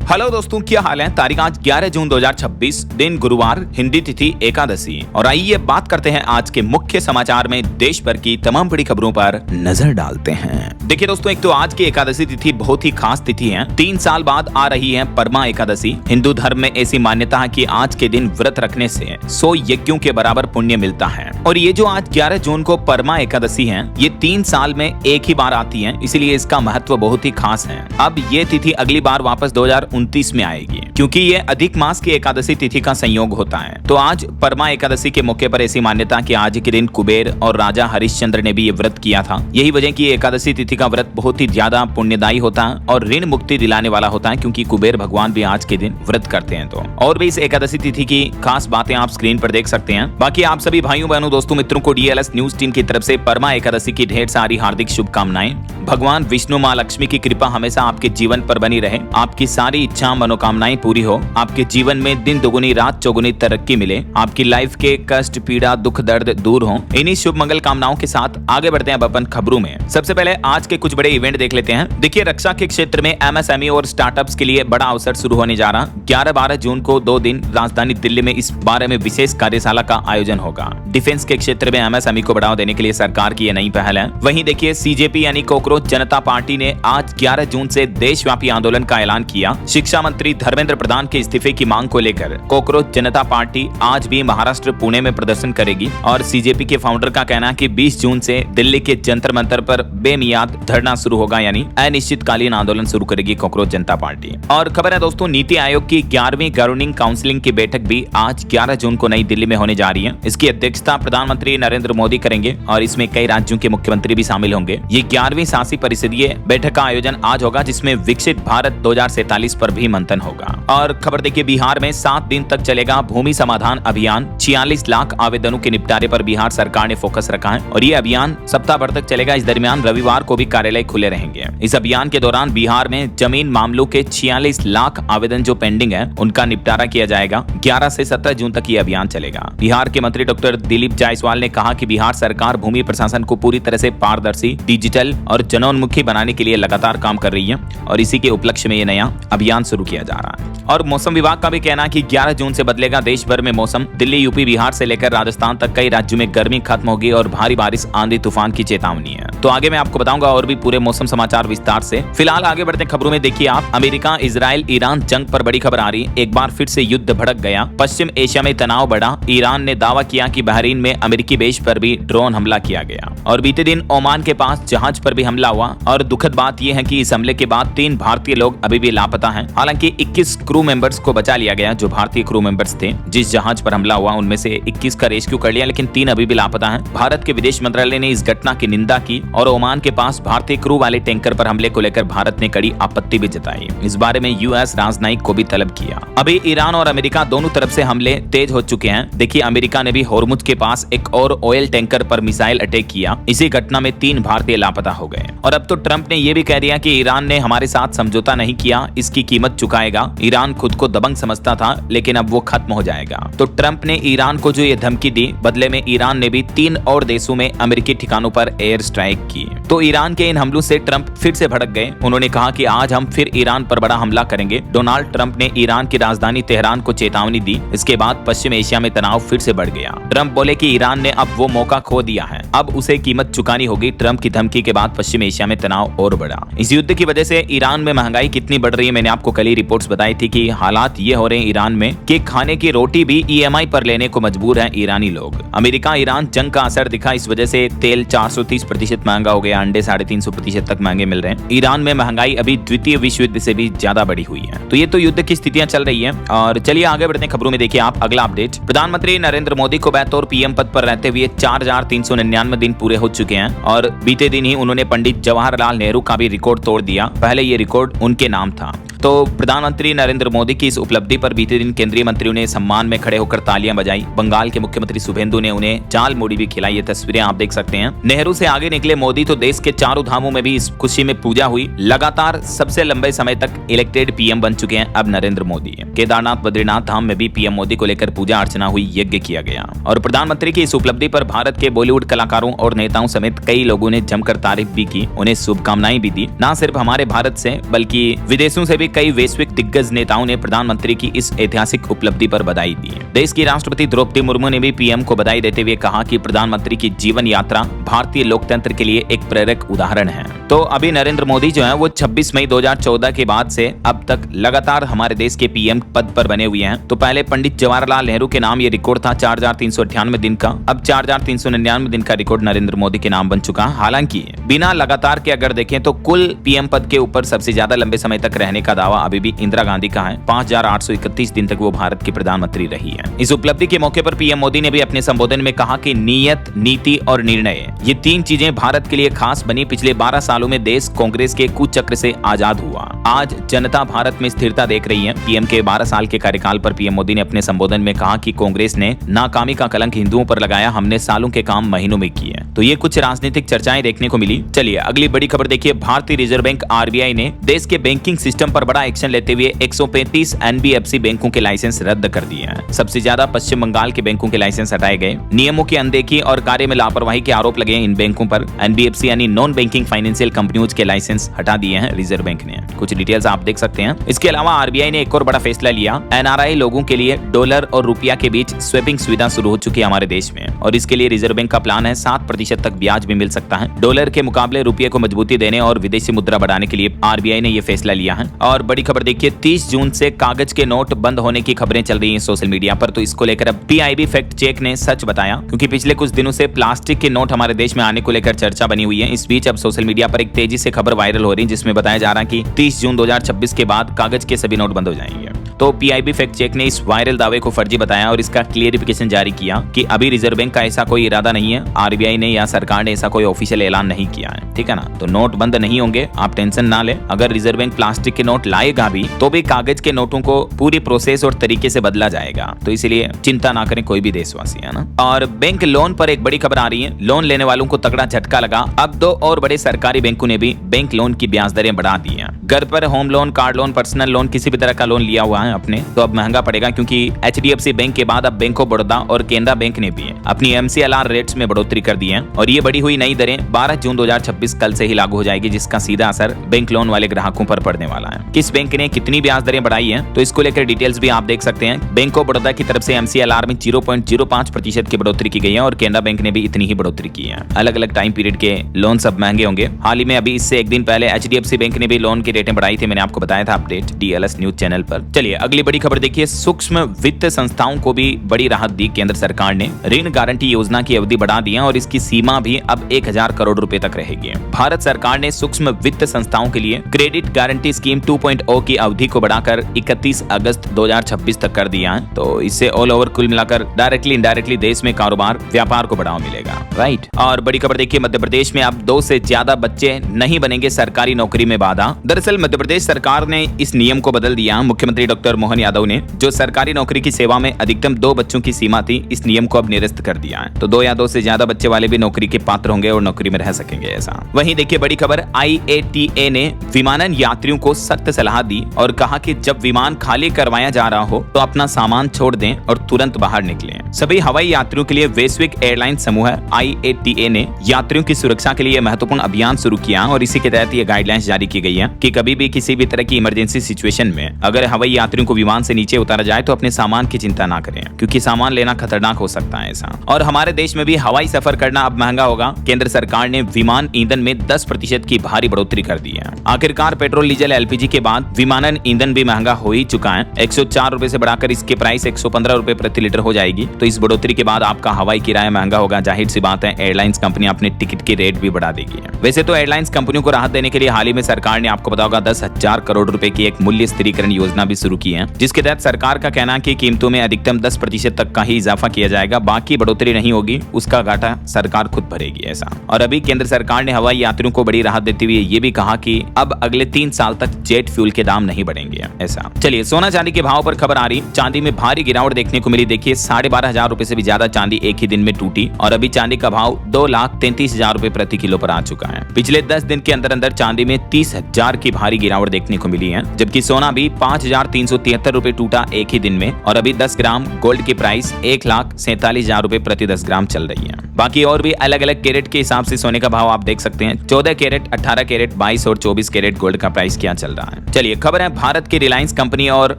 Hello दोस्तों, क्या हाल है। तारीख आज 11 जून 2026, दिन गुरुवार, हिंदी तिथि एकादशी। और आइए बात करते हैं आज के मुख्य समाचार में देश भर की तमाम बड़ी खबरों पर नजर डालते हैं। देखिए दोस्तों, एक तो आज की एकादशी तिथि बहुत ही खास तिथि है। 3 साल बाद आ रही है परमा एकादशी। हिंदू धर्म में ऐसी मान्यता है कि आज के दिन व्रत रखने से 100 यज्ञों के बराबर पुण्य मिलता है। और ये जो आज 11 जून को परमा एकादशी है, ये 3 साल में एक ही बार आती है, इसीलिए इसका महत्व बहुत ही खास है। अब ये तिथि अगली बार वापस 2029 में आएगी, क्योंकि ये अधिक मास की एकादशी तिथि का संयोग होता है। तो आज परमा एकादशी के मौके पर ऐसी मान्यता कि आज के दिन कुबेर और राजा हरिश्चंद्र ने भी ये व्रत किया था। यही वजह की एकादशी तिथि का व्रत बहुत ही ज्यादा पुण्यदायी होता है और ऋण मुक्ति दिलाने वाला होता है, क्योंकि कुबेर भगवान भी आज के दिन व्रत करते हैं। तो और भी इस एकादशी तिथि की खास बातें आप स्क्रीन पर देख सकते हैं। बाकी आप सभी भाइयों बहनों दोस्तों मित्रों को डीएलएस न्यूज टीम की तरफ से परमा एकादशी की ढेर सारी हार्दिक शुभकामनाएं। भगवान विष्णु माँ लक्ष्मी की कृपा हमेशा आपके जीवन पर बनी रहे, आपकी सारी इच्छा मनोकामनाएं पूरी हो, आपके जीवन में दिन दुगुनी रात चौगुनी तरक्की मिले, आपकी लाइफ के कष्ट पीड़ा दुख दर्द दूर हो। इन्हीं शुभ मंगल कामनाओं के साथ आगे बढ़ते हैं अब अपन खबरों में। सबसे पहले आज के कुछ बड़े इवेंट देख लेते हैं। देखिए, रक्षा के क्षेत्र में एमएसएमई और स्टार्टअप्स के लिए बड़ा अवसर शुरू होने जा रहा। 11-12 जून को 2 दिन राजधानी दिल्ली में इस बारे में विशेष कार्यशाला का आयोजन होगा। डिफेंस के क्षेत्र में एमएसएमई को बढ़ावा देने के लिए सरकार की यह नई पहल है। वहीं देखिए, सीजेपी यानी कॉकरोच जनता पार्टी ने आज 11 जून से देशव्यापी आंदोलन का ऐलान किया। शिक्षा मंत्री धर्मेंद्र प्रधान के इस्तीफे की मांग को लेकर कॉकरोच जनता पार्टी आज भी महाराष्ट्र पुणे में प्रदर्शन करेगी। और सीजेपी के फाउंडर का कहना है कि 20 जून से दिल्ली के जंतर मंतर पर बेमियाद धरना शुरू होगा, यानी अनिश्चितकालीन आंदोलन शुरू करेगी कॉकरोच जनता पार्टी। और खबर है दोस्तों, नीति आयोग की 11वीं गवर्निंग काउंसिलिंग की बैठक भी आज 11 जून को नई दिल्ली में होने जा रही है। इसकी अध्यक्षता प्रधानमंत्री नरेंद्र मोदी करेंगे और इसमें कई राज्यों के मुख्यमंत्री भी शामिल होंगे। ये 11वीं शासी परिषदीय बैठक का आयोजन आज होगा, जिसमें विकसित भारत 2047 पर भी मंथन होगा। और खबर देखिए, बिहार में 7 दिन तक चलेगा भूमि समाधान अभियान। 46 लाख आवेदनों के निपटारे पर बिहार सरकार ने फोकस रखा है और ये अभियान सप्ताह भर तक चलेगा। इस दरमियान रविवार को भी कार्यालय खुले रहेंगे। इस अभियान के दौरान बिहार में जमीन मामलों के 46 लाख आवेदन जो पेंडिंग है, उनका निपटारा किया जाएगा। 11 से 17 जून तक ये अभियान चलेगा। बिहार के मंत्री डॉक्टर दिलीप जायसवाल ने कहा कि बिहार सरकार भूमि प्रशासन को पूरी तरह से पारदर्शी, डिजिटल और जनोन्मुखी बनाने के लिए लगातार काम कर रही है और इसी के उपलक्ष्य में ये नया अभियान शुरू किया जा रहा है। और मौसम विभाग का भी कहना है कि 11 जून से बदलेगा देश भर में मौसम। दिल्ली, यूपी, बिहार से लेकर राजस्थान तक कई राज्यों में गर्मी खत्म होगी और भारी बारिश, आंधी तूफान की चेतावनी है। तो आगे मैं आपको बताऊंगा और भी पूरे मौसम समाचार विस्तार से। फिलहाल आगे बढ़ते खबरों में देखिए आप, अमेरिका, इजराइल, ईरान जंग पर बड़ी खबर आ रही है। एक बार फिर से युद्ध भड़क गया। पश्चिम एशिया में तनाव बढ़ा। ईरान ने दावा किया कि बहरीन में अमेरिकी बेस पर भी ड्रोन हमला किया गया। और बीते दिन ओमान के पास जहाज पर भी हमला हुआ। और दुखद बात यह है कि इस हमले के बाद 3 भारतीय लोग अभी भी लापता हैं। हालांकि 21 क्रू मेंबर्स को बचा लिया गया, जो भारतीय क्रू मेंबर्स थे जिस जहाज पर हमला हुआ। उनमें से 21 का रेस्क्यू कर लिया, लेकिन 3 अभी भी लापता हैं। भारत के विदेश मंत्रालय ने इस घटना की निंदा की और ओमान के पास भारतीय क्रू वाले टैंकर पर हमले को लेकर भारत ने कड़ी आपत्ति भी जताई। इस बारे में यूएस राजनयिक को भी तलब किया। अभी ईरान और अमेरिका दोनों तरफ से हमले तेज हो चुके हैं। देखिए, अमेरिका ने भी होर्मुज के पास एक और ऑयल टैंकर पर मिसाइल अटैक किया। इसी घटना में 3 भारतीय लापता हो गए। और अब तो ट्रंप ने यह भी कह दिया कि ईरान ने हमारे साथ समझौता नहीं किया, इसकी कीमत चुकाएगा। ईरान खुद को दबंग समझता था, लेकिन अब वो खत्म हो जाएगा। तो ट्रंप ने ईरान को जो ये धमकी दी, बदले में ईरान ने भी 3 और देशों में अमेरिकी ठिकानों पर एयर स्ट्राइक की। तो ईरान के इन हमलों से ट्रंप फिर से भड़क गए। उन्होंने कहा कि आज हम फिर ईरान पर बड़ा हमला करेंगे। डोनाल्ड ट्रंप ने ईरान की राजधानी तेहरान को चेतावनी दी। इसके बाद पश्चिम एशिया में तनाव फिर से बढ़ गया। ट्रंप बोले कि ईरान ने अब वो मौका खो दिया है, अब उसे कीमत चुकानी होगी। ट्रंप की धमकी के बाद पश्चिम एशिया में तनाव और बढ़ा। इस युद्ध की वजह से ईरान में महंगाई कितनी बढ़ रही है, मैंने आपको कल ही रिपोर्ट्स बताई थी कि हालात ये हो रहे हैं ईरान में कि खाने की रोटी भी ईएमआई पर लेने को मजबूर हैं ईरानी लोग। अमेरिका ईरान जंग का असर दिखा। इस वजह से तेल 430% महंगा हो गया, अंडे 350% तक महंगे मिल रहे हैं। ईरान में महंगाई अभी द्वितीय विश्व युद्ध से भी ज्यादा बढ़ी हुई है। तो ये तो युद्ध की स्थितियां चल रही है। और चलिए आगे बढ़ते हैं खबरों में। देखिए आप अगला अपडेट, प्रधानमंत्री नरेंद्र मोदी को बतौर पीएम पद पर रहते हुए 4399 दिन पूरे हो चुके हैं। और बीते दिन ही उन्होंने पंडित जवाहरलाल नेहरू का भी रिकॉर्ड तोड़ दिया। पहले ये रिकॉर्ड उनके नाम था। तो प्रधानमंत्री नरेंद्र मोदी की इस उपलब्धि पर बीते दिन केंद्रीय मंत्रियों ने सम्मान में खड़े होकर तालियां बजाई। बंगाल के मुख्यमंत्री शुभेंदु ने उन्हें जाल मोड़ी भी खिलाई। ये तस्वीरें आप देख सकते हैं। नेहरू से आगे निकले मोदी तो देश के चारों धामों में भी इस खुशी में पूजा हुई। लगातार सबसे लंबे समय तक इलेक्टेड पीएम बन चुके हैं अब नरेंद्र मोदी। केदारनाथ बद्रीनाथ धाम में भी पीएम मोदी को लेकर पूजा अर्चना हुई, यज्ञ किया गया। और प्रधानमंत्री की इस उपलब्धि पर भारत के बॉलीवुड कलाकारों और नेताओं समेत कई लोगों ने जमकर तारीफ भी की, उन्हें शुभकामनाएं भी दी। न सिर्फ हमारे भारत से बल्कि विदेशों से भी कई वैश्विक दिग्गज नेताओं ने प्रधानमंत्री की इस ऐतिहासिक उपलब्धि पर बधाई दी है। देश की राष्ट्रपति द्रौपदी मुर्मू ने भी पीएम को बधाई देते हुए कहा कि प्रधानमंत्री की जीवन यात्रा भारतीय लोकतंत्र के लिए एक प्रेरक उदाहरण है। तो अभी नरेंद्र मोदी जो है वो 26 मई 2014 के बाद से अब तक लगातार हमारे देश के पीएम पद पर बने हुए हैं। तो पहले पंडित जवाहरलाल नेहरू के नाम ये रिकॉर्ड था 4398 दिन का, अब 4399 दिन का रिकॉर्ड नरेंद्र मोदी के नाम बन चुका। हालांकि बिना लगातार के अगर देखें तो कुल पीएम पद के ऊपर सबसे ज्यादा लंबे समय तक रहने का दावा अभी भी इंदिरा गांधी का है। 5831 दिन तक वो भारत की प्रधानमंत्री रही है। इस उपलब्धि के मौके पर पीएम मोदी ने भी अपने संबोधन में कहा कि नियत, नीति और निर्णय, ये तीन चीजें भारत के लिए खास बनी। पिछले 12 सालों में देश कांग्रेस के कुचक्र से आजाद हुआ। आज जनता भारत में स्थिरता देख रही है। पीएम के 12 साल के कार्यकाल पर पीएम मोदी ने अपने संबोधन में कहा कि कांग्रेस ने नाकामी का कलंक हिंदुओं पर लगाया, हमने सालों के काम महीनों में किए। तो ये कुछ राजनीतिक चर्चाएं देखने को मिली। चलिए अगली बड़ी खबर देखिए। भारतीय रिजर्व बैंक आरबीआई ने देश के बैंकिंग सिस्टम पर बड़ा एक्शन लेते हुए 135 एनबीएफसी बैंकों के लाइसेंस रद्द कर दिए हैं। सबसे ज्यादा पश्चिम बंगाल के बैंकों के लाइसेंस हटाए गए। नियमों की अनदेखी और कार्य में लापरवाही के आरोप लगे इन बैंकों पर। एनबीएफसी यानी नॉन बैंकिंग फाइनेंशियल कंपनियों के लाइसेंस हटा दिए हैं रिजर्व बैंक ने। कुछ डिटेल्स आप देख सकते हैं। इसके अलावा आरबीआई ने एक और बड़ा फैसला लिया। एनआरआई लोगों के लिए डॉलर और रुपया के बीच स्वैपिंग सुविधा शुरू हो चुकी है हमारे देश में, और इसके लिए रिजर्व बैंक का प्लान है 7% तक ब्याज भी मिल सकता है। डॉलर के मुकाबले रुपये को मजबूती देने और विदेशी मुद्रा बढ़ाने के लिए आरबीआई ने यह फैसला लिया है। और बड़ी खबर देखिए, 30 जून से कागज के नोट बंद होने की खबरें चल रही हैं सोशल मीडिया पर। तो इसको लेकर अब पीआईबी फैक्ट चेक ने सच बताया, क्योंकि पिछले कुछ दिनों से प्लास्टिक के नोट हमारे देश में आने को लेकर चर्चा बनी हुई है। इस बीच अब सोशल मीडिया पर एक तेजी से खबर वायरल हो रही है, जिसमें बताया जा रहा है कि 30 जून 2026 के बाद कागज के सभी नोट बंद हो जाएंगे। तो पीआईबी फैक्ट चेक ने इस वायरल दावे को फर्जी बताया और इसका क्लियरिफिकेशन जारी किया कि अभी रिजर्व बैंक का ऐसा कोई इरादा नहीं है। आरबीआई ने या सरकार ने ऐसा कोई ऑफिशियल ऐलान नहीं किया है, ठीक है ना। तो नोट बंद नहीं होंगे, आप टेंशन ना लें। अगर रिजर्व बैंक प्लास्टिक के नोट लाएगा भी तो भी कागज के नोटों को पूरी प्रोसेस और तरीके से बदला जाएगा। तो इसलिए चिंता ना करें कोई भी देशवासी, है ना। और बैंक लोन पर एक बड़ी खबर आ रही है। लोन लेने वालों को तगड़ा झटका लगा। अब 2 और बड़े सरकारी बैंकों ने भी बैंक लोन की ब्याज दरें बढ़ा दी हैं। घर पर home loan, car loan, personal loan, किसी भी तरह का लोन लिया हुआ है अपने, तो अब महंगा पड़ेगा, क्योंकि एचडीएफसी बैंक के बाद अब बैंक ऑफ बड़ौदा और केनरा बैंक ने भी अपनी एमसीएलआर रेट्स में बढ़ोतरी कर दी है। और ये बढ़ी हुई नई दरें 12 जून 2026 कल से ही लागू हो जाएगी, जिसका सीधा असर बैंक लोन वाले ग्राहकों पर पड़ने वाला है। किस बैंक ने कितनी ब्याज दरें बढ़ाई है, तो इसको लेकर डिटेल्स भी आप देख सकते हैं। बैंक ऑफ बड़ौदा की तरफ से एमसीएलआर में 0.05% की बढ़ोतरी की गई है और केनरा बैंक ने भी इतनी ही बढ़ोतरी की है। अलग अलग टाइम पीरियड के लोन सब महंगे होंगे। हाल ही में अभी इससे एक दिन पहले एचडीएफसी बैंक ने भी लोन की रेटें बढ़ाई थी। मैंने आपको बताया था अपडेट डीएलएस न्यूज चैनल पर। चलिए अगली बड़ी खबर देखिए। सूक्ष्म वित्त संस्थाओं को भी बड़ी राहत दी केंद्र सरकार ने। ऋण गारंटी योजना की अवधि बढ़ा दी है और इसकी सीमा भी अब 1000 करोड़ रुपए तक रहेगी। भारत सरकार ने सूक्ष्म वित्त संस्थाओं के लिए क्रेडिट गारंटी स्कीम 2.0 की अवधि को बढ़ाकर 31 अगस्त 2026 तक कर दिया है। तो इससे ऑल ओवर कुल मिलाकर डायरेक्टली इनडायरेक्टली देश में कारोबार व्यापार को बढ़ावा मिलेगा, राइट। और बड़ी खबर देखिए, मध्य प्रदेश में अब 2 से ज्यादा बच्चे नहीं बनेंगे सरकारी नौकरी में बाधा। दरअसल मध्य प्रदेश सरकार ने इस नियम को बदल दिया। मुख्यमंत्री डॉक्टर मोहन यादव ने जो सरकारी नौकरी की सेवा में अधिकतम 2 बच्चों की सीमा थी, इस नियम को अब निरस्त कर दिया है। तो 2 या 2 से ज्यादा बच्चे वाले भी नौकरी के पात्र होंगे और नौकरी में रह सकेंगे ऐसा। वहीं देखिए बड़ी खबर, IATA ने विमानन यात्रियों को सख्त सलाह दी और कहा कि जब विमान खाली करवाया जा रहा हो तो अपना सामान छोड़ दें और तुरंत बाहर निकलें। सभी हवाई यात्रियों के लिए वैश्विक एयरलाइन समूह IATA ने यात्रियों की सुरक्षा के लिए महत्वपूर्ण अभियान शुरू किया और इसी के तहत ये गाइडलाइंस जारी की गई है कि कभी भी किसी भी तरह की इमरजेंसी सिचुएशन में अगर हवाई यात्रियों को विमान से नीचे उतारा जाए तो अपने सामान की चिंता ना करें, क्योंकि सामान लेना खतरनाक हो सकता है ऐसा। और हमारे देश में भी हवाई सफर करना अब महंगा होगा। केंद्र सरकार ने विमान ईंधन में 10% की भारी बढ़ोतरी कर दी है। आखिरकार पेट्रोल, डीजल, LPG के बाद विमानन ईंधन भी महंगा हो ही चुका है। 104 रुपए से बढ़ाकर इसके प्राइस 115 रुपए प्रति लीटर हो जाएगी। तो इस बढ़ोतरी के बाद आपका हवाई किराया महंगा होगा। जाहिर सी बात है एयरलाइंस कंपनी अपने टिकट के रेट भी बढ़ा देगी। वैसे तो एयरलाइंस कंपनियों को राहत देने के लिए हाल ही में सरकार ने, आपको पता होगा, 10,000 करोड़ रुपए की एक मूल्य स्थिरीकरण योजना भी शुरू की है, जिसके तहत सरकार का कहना है कि कीमतों में अधिकतम 10% तक का ही इजाफा किया जाएगा, बाकी बढ़ोतरी नहीं होगी, उसका घाटा सरकार खुद भरेगी ऐसा। और अभी केंद्र सरकार ने हवाई यात्रियों को बड़ी राहत देते हुए ये भी कहा कि अब अगले 3 साल तक जेट फ्यूल के दाम नहीं बढ़ेंगे ऐसा। चलिए सोना चांदी के भाव पर खबर आ रही। चांदी में भारी गिरावट देखने को मिली। देखिए 12,500 रुपए से भी ज्यादा चांदी एक ही दिन में टूटी और अभी चांदी का भाव 2,33,000 रुपए प्रति किलो पर आ चुका है। पिछले 10 दिन के अंदर अंदर चांदी में 30,000 की भारी गिरावट देखने को मिली है, जबकि सोना भी 5,300 373 रुपए टूटा एक ही दिन में और अभी 10 ग्राम गोल्ड की प्राइस 1,47,000 रुपए प्रति 10 ग्राम चल रही है। बाकी और भी अलग अलग कैरेट के हिसाब से सोने का भाव आप देख सकते हैं। 14 कैरेट, 18 कैरेट, 22 और 24 कैरेट गोल्ड का प्राइस क्या चल रहा है। चलिए खबर है, भारत की रिलायंस कंपनी और